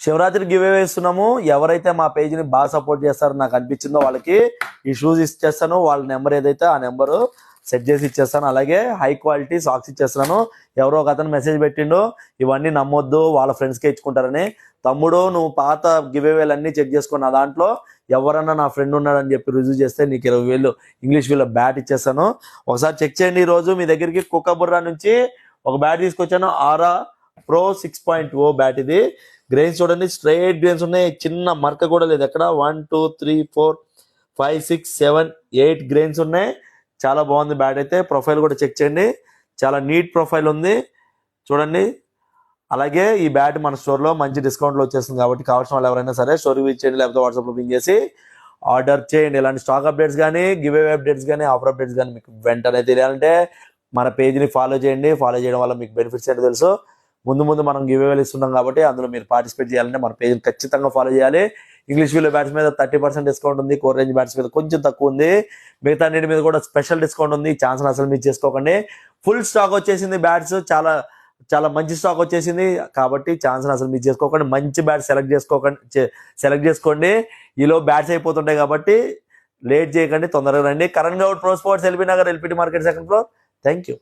Shivaratri give away ఇస్తున్నాము. ఎవరైతే మా పేజ్ని బాగా సపోర్ట్ చేస్తారో నాకు అనిపించిందో వాళ్ళకి ఈ షూస్ ఇచ్చేస్తాను. వాళ్ళ నెంబర్ ఏదైతే ఆ నెంబరు సెట్ చేసి ఇచ్చేస్తాను. అలాగే హై క్వాలిటీ సాక్స్ ఇచ్చేస్తున్నాను. ఎవరో ఒక అతను మెసేజ్ పెట్టిండు ఇవన్నీ నమ్మొద్దు వాళ్ళ ఫ్రెండ్స్కే ఇచ్చుకుంటారని. తమ్ముడు నువ్వు పాత గివ్ అవేలన్నీ చెక్ చేసుకున్న దాంట్లో ఎవరన్నా నా ఫ్రెండ్ ఉన్నాడని చెప్పి రుజువు చేస్తే నీకు 20,000 ఇంగ్లీష్ వీళ్ళ బ్యాట్ ఇచ్చేస్తాను. ఒకసారి చెక్ చేయండి. ఈ రోజు మీ దగ్గరికి కుక్కబుర్రా నుంచి ఒక బ్యాట్ తీసుకొచ్చాను. ఆరా ప్రో 6.0 బ్యాట్. ఇది గ్రెయిన్స్ చూడండి, స్ట్రైట్ గ్రెయిన్స్ ఉన్నాయి, చిన్న మరక కూడా లేదు ఎక్కడ. 1 2 3 4 5 6 7 8 గ్రెయిన్స్ ఉన్నాయి. చాలా బాగుంది బ్యాట్ అయితే. ప్రొఫైల్ కూడా చెక్ చేయండి, చాలా నీట్ ప్రొఫైల్ ఉంది చూడండి. అలాగే ఈ బ్యాట్ మన స్టోర్లో మంచి డిస్కౌంట్లో వచ్చేస్తుంది కాబట్టి కావాల్సిన వాళ్ళు ఎవరైనా సరే స్టోరీ విజిట్ చేయండి, లేకపోతే వాట్సాప్లో పింగ్ చేసి ఆర్డర్ చేయండి. ఇలాంటి స్టాక్ అప్డేట్స్ కానీ, గివ్ అవే అప్డేట్స్ కానీ, ఆఫర్ అప్డేట్స్ కానీ మీకు వెంటనే తెలియాలంటే మన పేజ్ని ఫాలో చేయండి. ఫాలో చేయడం వల్ల మీకు బెనిఫిట్స్ ఏంటో తెలుసు. ముందు మనం గివ్ అవేలు ఇస్తున్నాం కాబట్టి అందులో మీరు పార్టిసిపేట్ చేయాలంటే మన పేజ్ని ఖచ్చితంగా ఫాలో చేయాలి. ఇంగ్లీష్ వీళ్ళ బ్యాట్స్ మీద 30% డిస్కౌంట్ ఉంది. కోర్ రేంజ్ బ్యాట్స్ మీద కొంచెం తక్కువ ఉంది. మిగతా అన్నిటి మీద కూడా స్పెషల్ డిస్కౌంట్ ఉంది. ఛాన్స్ అసలు మిస్ చేసుకోకండి. ఫుల్ స్టాక్ వచ్చేసింది బ్యాట్స్, చాలా చాలా మంచి స్టాక్ వచ్చేసింది కాబట్టి ఛాన్స్ అసలు మిస్ చేసుకోకండి. మంచి బ్యాట్ సెలెక్ట్ చేసుకోండి. ఈలో బ్యాట్స్ అయిపోతుంటాయి కాబట్టి లేట్ చేయకండి, తొందరగా రండి. Karan Goud pro sports, LB Nagar, LPT market, second floor. Thank you.